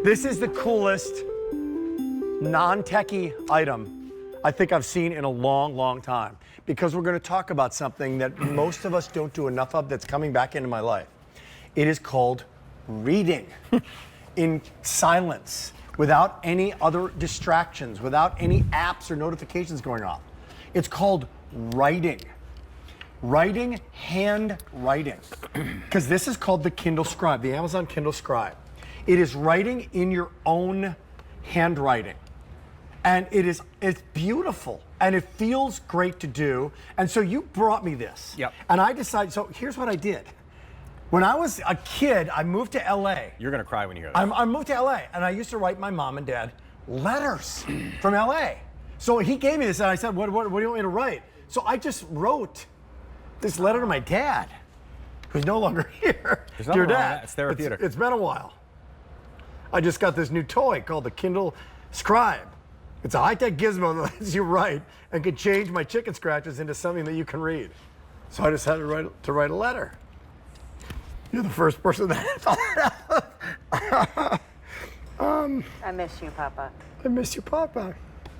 This is the coolest non-techie item I think I've seen in a long, long time, because we're going to talk about something that most of us don't do enough of that's coming back into my life. It is called reading in silence, without any other distractions, without any apps or notifications going off. It's called writing. Writing, handwriting. Because this is called the Kindle Scribe, the Amazon Kindle Scribe. It is writing in your own handwriting. And it's beautiful, and it feels great to do. And so you brought me this. Yep. And I decided, so here's what I did. When I was a kid, I moved to LA. You're gonna cry when you hear that. I moved to LA, and I used to write my mom and dad letters from LA. So he gave me this, and I said, what do you want me to write? So I just wrote this letter to my dad, who's no longer here. There's Dear nothing wrong with Dad, that. It's therapeutic. It's been a while. I just got this new toy called the Kindle Scribe. It's a high-tech gizmo that lets you write and can change my chicken scratches into something that you can read. So I decided to write a letter. You're the first person that thought of. I miss you, Papa. I miss you, Papa.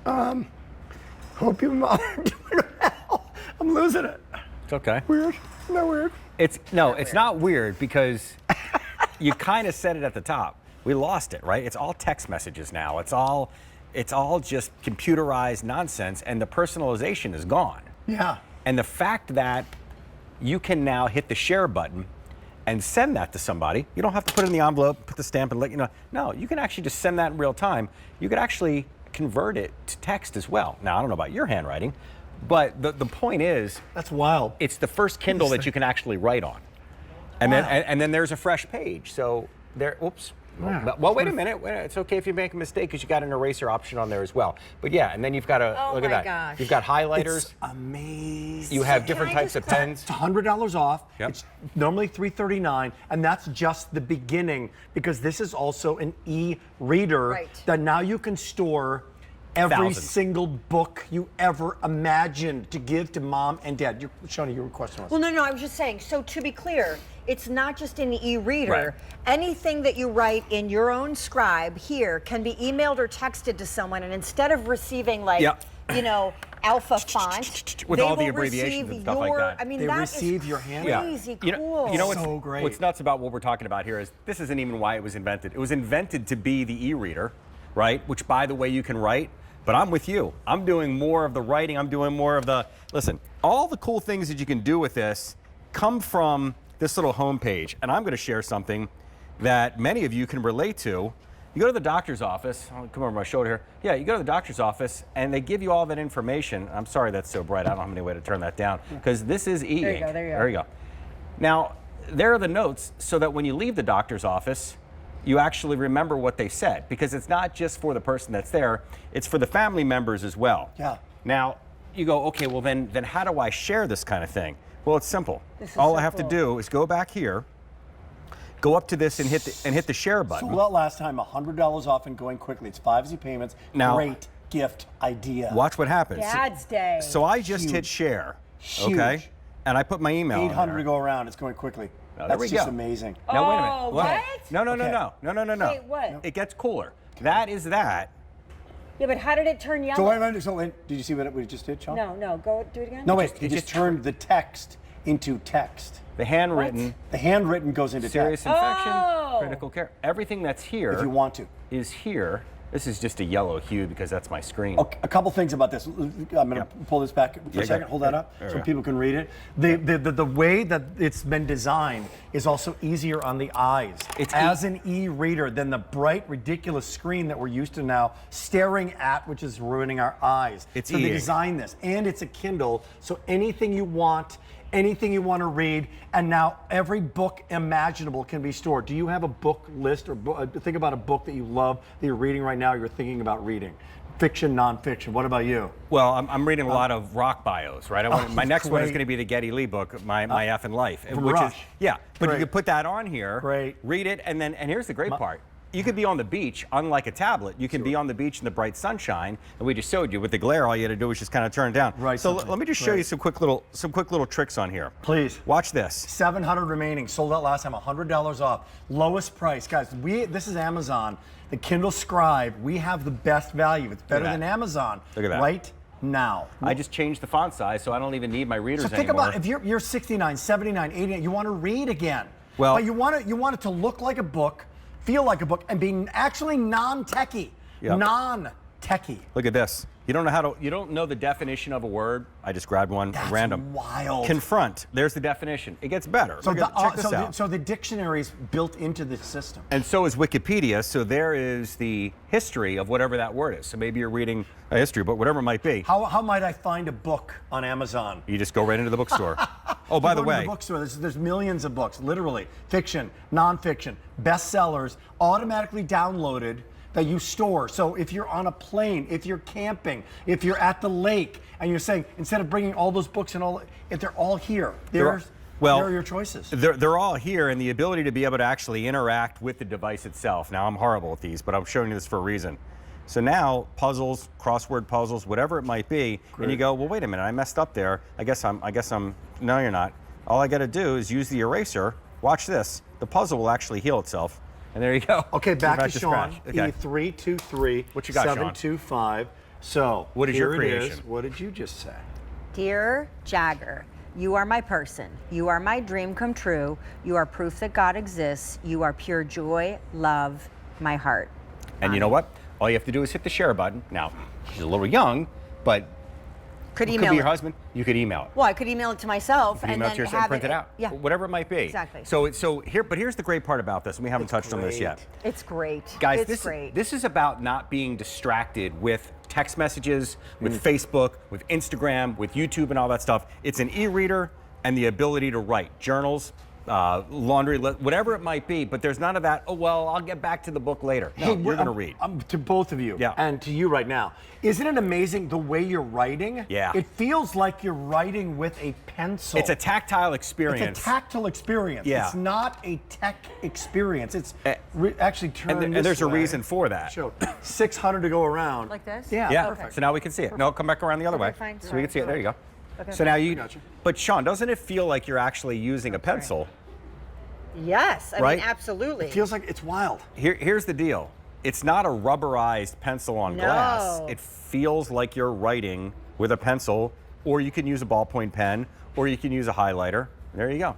Hope your mom are doing well. I'm losing it. It's okay. Weird. Isn't that weird? It's not weird because you kind of said it at the top. We lost it, right? It's all text messages now. It's all just computerized nonsense, and the personalization is gone. Yeah. And the fact that you can now hit the share button and send that to somebody, you don't have to put it in the envelope, put the stamp and let you know. No, you can actually just send that in real time. You could actually convert it to text as well. Now, I don't know about your handwriting, but the point is, That's wild. it's the first Kindle that you can actually write on. And Wow. then there's a fresh page. So there, oops. Wow. Well, wait a minute. It's okay if you make a mistake because you got an eraser option on there as well. But yeah, and then you've got a, Oh look at my that. gosh. You've got highlighters. It's amazing. You have different Can I types of just pens. It's $100 off. Yep. It's normally $339, and that's just the beginning, because this is also an e-reader Right. that now you can store every Thousands. single book you ever imagined to give to mom and dad. Shoni, your question was. Well, no, I was just saying, so to be clear, it's not just in the e-reader. Right. Anything that you write in your own scribe here can be emailed or texted to someone, and instead of receiving like, Yep. alpha font, With they all the will abbreviations receive and stuff like your, that. I mean, They that is receive your handwriting. crazy You cool. know So great. what's nuts about what we're talking about here is this isn't even why it was invented. It was invented to be the e-reader, right? Which, by the way, you can write. But I'm with you. I'm doing more of the writing. I'm doing more of the, listen, all the cool things that you can do with this come from this little homepage. And I'm going to share something that many of you can relate to. You go to the doctor's office. I'll come over my shoulder here. Yeah, you go to the doctor's office and they give you all that information. I'm sorry that's so bright. I don't have any way to turn that down because this is e-ink. There you go, there you go. There you go. Now, there are the notes so that when you leave the doctor's office, you actually remember what they said, because it's not just for the person that's there, it's for the family members as well. Yeah. Now, you go, okay, well then how do I share this kind of thing? Well, it's simple. This is All so I have cool. to do is go back here, go up to this and hit the share button. So last time, $100 off and going quickly. It's 5 easy payments. Now- Great gift idea. Watch what happens. Dad's Day. So I just Huge. hit share, Huge. okay? And I put my email on 800 there. to go around. It's going quickly. Now, there That's we just go. amazing. Now wait a minute. Oh, Wait. what? No. Okay. Wait, what? It gets cooler. That is that. Yeah, but how did it turn yellow? So wait a minute. Did you see what we just did, Sean? No, go do it again. No, wait. It It just just turned the text into text. The handwritten, The handwritten goes into serious text infection, Oh. critical care. Everything that's here if you want to. is here. This is just a yellow hue because that's my screen. Okay, a couple things about this. I'm going to pull this back for Yeah, a second. go. Hold that Yeah, up there so we go. people can read it. The way that it's been designed is also easier on the eyes. It's as an e-reader than the bright, ridiculous screen that we're used to now staring at, which is ruining our eyes. It's so they e-ink. designed this, and it's a Kindle. So anything you want to read, and now every book imaginable can be stored. Do you have a book list, or think about a book that you love that you're reading right now, or you're thinking about reading? Fiction, nonfiction. What about you? Well, I'm reading a lot of rock bios, right? My next one is great. going to be the Getty Lee book, My Effing Life, From which Rush. is but Great. you can put that on here, Great. read it, and here's the great part: you could be on the beach, unlike a tablet. You can be on the beach in the bright sunshine, and we just showed you with the glare. All you had to do was just kind of turn it down. Right. So let me just show you some quick little tricks on here. Please. Watch this. 700 remaining. Sold out last time. $100 off. Lowest price, guys. This is Amazon. The Kindle Scribe. We have the best value. It's better than Amazon. Look at that. Right now. I just changed the font size, so I don't even need my readers So think anymore. about if you're 69, 79, 89. You want to read again. Well, but you want it to look like a book, feel like a book, and be actually non-techie. Yep. Non-techie. Look at this. You don't know the definition of a word. I just grabbed one That's random. wild. Confront. There's the definition. It gets better. So, Check this out. So the dictionary is built into the system. And so is Wikipedia. So there is the history of whatever that word is. So maybe you're reading a history book, whatever it might be. How might I find a book on Amazon? You just go right into the bookstore. Oh, by the Go to way, the bookstore. There's millions of books, literally, fiction, nonfiction, bestsellers, automatically downloaded that you store. So if you're on a plane, if you're camping, if you're at the lake, and you're saying, instead of bringing all those books and all, if they're all here, there are your choices. They're all here, and the ability to be able to actually interact with the device itself. Now, I'm horrible at these, but I'm showing you this for a reason. So now, puzzles, crossword puzzles, whatever it might be, and you go, well, wait a minute, I messed up there. I guess I'm, no, you're not. All I got to do is use the eraser. Watch this. The puzzle will actually heal itself. And there you go. Okay, back to Sean. scratch. Okay. E323 What you got, Sean? 725. So, What is your here it creation? is. What did you just say? Dear Jagger, you are my person. You are my dream come true. You are proof that God exists. You are pure joy, love, my heart. And you know what? All you have to do is hit the share button. Now, she's a little young, but Could it email could be it. your husband. You could email it. Well, I could email it to myself You could and email it then to yourself, have print it out. Yeah, Whatever it might be. Exactly. But here's the great part about this, and we haven't touched on this yet. it's great. Guys, it's great. this is about not being distracted with text messages, with Facebook, with Instagram, with YouTube and all that stuff. It's an e-reader and the ability to write journals, laundry, whatever it might be, but there's none of that, oh, well, I'll get back to the book later. No, you're going to read. To both of you, Yeah. and to you right now. Isn't it amazing the way you're writing? Yeah. It feels like you're writing with a pencil. It's a tactile experience. It's a tactile experience. Yeah. It's not a tech experience. It's actually turned and this there's a way. reason for that. Show 600 to go around. Like this? Yeah. Yeah, Perfect. so now we can see it. No, come back around the other Okay, way. fine. So we can see it. There you go. Okay. So now you, gotcha. but Sean, doesn't it feel like you're actually using a pencil? Yes, I Right? mean, absolutely. It feels like it's wild. Here's the deal. It's not a rubberized pencil on glass. No. It feels like you're writing with a pencil, or you can use a ballpoint pen, or you can use a highlighter. There you go.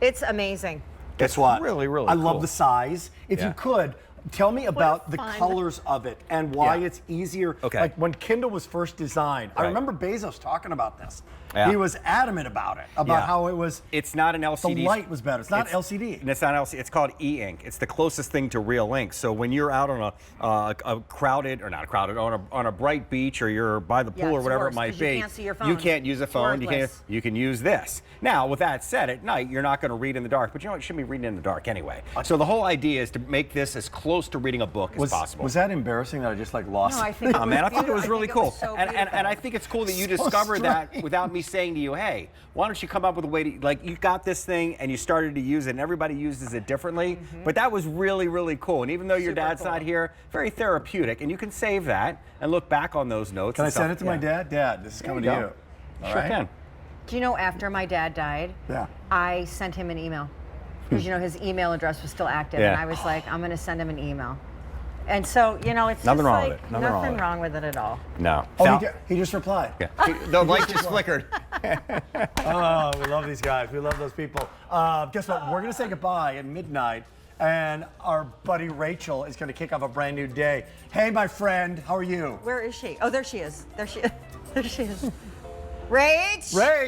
It's amazing. Guess what? really, really I cool. love the size. If Yeah. you could, tell me about the fun. colors of it and why Yeah. it's easier. Okay. Like when Kindle was first designed, I Right. remember Bezos talking about this. Yeah. He was adamant about it, about Yeah. how it was. It's not an The LCD. light was better. It's not LCD. And it's not LCD. It's called e-ink. It's the closest thing to real ink. So when you're out on a crowded, or not crowded, on a bright beach, or you're by the pool, Yeah, or it's whatever worse it might 'cause you be, can't see your you phone. can't use a It's phone. worthless. You can use this. Now, with that said, at night you're not going to read in the dark. But you know what? You shouldn't be reading in the dark anyway. So the whole idea is to make this as close to reading a book as possible. Was that embarrassing that I just like lost? No, I think Oh, man, I think it was beautiful. really I think cool. it was so and I beautiful. think it's cool that you So discovered that strange. without me saying to you, hey, why don't you come up with a way to, like, you got this thing and you started to use it, and everybody uses it differently. But that was really, really cool. And even though your Super dad's cool. not here, very therapeutic. And you can save that and look back on those notes. Can I and send stuff. it to my dad? Dad, this is coming to you you. go. All Sure right? can. Do you know after my dad died, Yeah. I sent him an email because his email address was still active, Yeah. and I was like, I'm going to send him an email. And so, it's Nothing just wrong like with it. Nothing wrong with it. wrong with it at all. No. Oh, Fal- he just replied. yeah. The light just flickered. Oh, we love these guys. We love those people. Guess what? We're going to say goodbye at midnight, and our buddy Rachel is going to kick off a brand new day. Hey, my friend, how are you? Where is she? Oh, there she is. There she is. There she is. Rach! Ray!